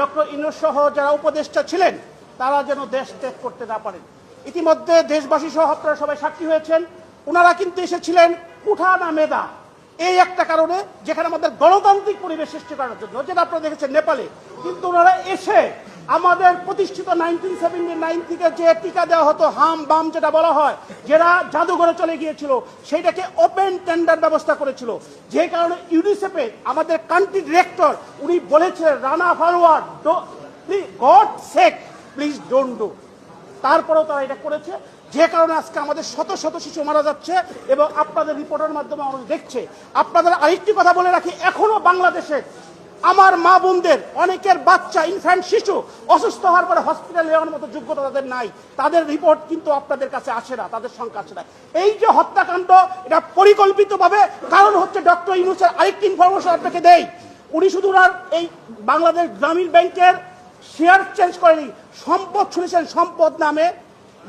Doctor Yunus সহ যারা উপদেষ্টা ছিলেন তারা যেন দেশ ত্যাগ করতে না পারেন। ইতিমধ্যে দেশবাসী সহ আপনারা সবাই সাক্ষী হয়েছেন, ওনারা কিন্তু এসেছিলেন কুঠা না মেধা এই একটা কারণে, যেখানে আমাদের গণতান্ত্রিক পরিবেশ সৃষ্টি করার জন্য, যেটা আপনারা দেখেছেন নেপালে। কিন্তু ওনারা এসে আমাদের প্রতিষ্ঠিত 1979 থেকে যে টিকা দেওয়া হতো, হাম বাম যেটা বলা হয়, যারা জাদুঘরে চলে গিয়েছিল, সেইটাকে ওপেন টেন্ডার ব্যবস্থা করেছিল। যে কারণে ইউনিসেফে আমাদের কান্ট্রি ডিরেক্টর উনি বলেছে, Rana forward God sake please don't do. তারপরেও তারা এটা করেছে, যে কারণে আজকে আমাদের শত শত শিশু মারা যাচ্ছে এবং আপনাদের রিপোর্টের মাধ্যমে আমরা দেখছে। আপনাদের আরেকটি কথা বলে রাখি, এখনো বাংলাদেশে আমার মা বোনদের অনেকের বাচ্চা ইনফ্যান্ট শিশু অসুস্থ হওয়ার পরে হসপিটালে যাওয়ার মতো যোগ্যতা তাদের নাই, তাদের রিপোর্ট কিন্তু আপনাদের কাছে আসে না, তাদের সংখ্যা আসে না। এই যে হত্যাকাণ্ড, এটা পরিকল্পিতভাবে, কারণ হচ্ছে ডক্টর ইউনূসের আরেকটি ইনফরমেশন আপনাকে দেই, উনি শুধু এই বাংলাদেশ গ্রামীণ ব্যাংকের শেয়ার চেঞ্জ করেনি, সম্পদ শুনেছেন, সম্পদ নামে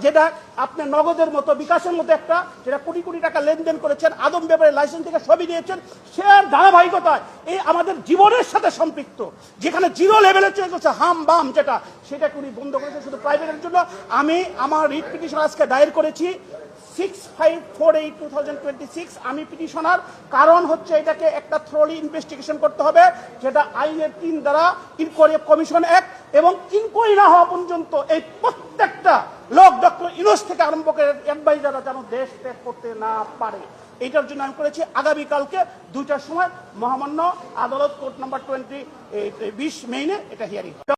যেটা আপনার নগদের মতো বিকাশের মতো একটা, যেটা কোটি কোটি টাকা লেনদেন করেছেন, আদম ব্যাপারে লাইসেন্স থেকে সবই দিয়েছেন, সে ধারাবাহিকতায় এই আমাদের জীবনের সাথে সম্পৃক্ত, যেখানে জিরো লেভেলে চলে গেছে হাম বাম যেটা, সেটাকে উনি বন্ধ করেছেন শুধু প্রাইভেটের জন্য। আমি আমার রিট পিটিশন আজকে দায়ের করেছি 6548/2026। আমি পিটিশনার, কারণ হচ্ছে এটাকে একটা থ্রোলি ইনভেস্টিগেশন করতে হবে, যেটা আইনের 3 দ্বারা ইনকোয়ারি কমিশন অ্যাক্ট, এবং ইনকোয়ারি না হওয়া পর্যন্ত এই প্রত্যেকটা লোক ডক্টর ইউনূস থেকে আরম্ভ করে অ্যাডভাইজাররা যেন দেশ ত্যাগ করতে না পারে, এইটার জন্য আমি করেছি। আগামীকালকে 2টার সময় মহামান্য আদালত কোর্ট নাম্বার 20 মেইনে এটা হিয়ারিং।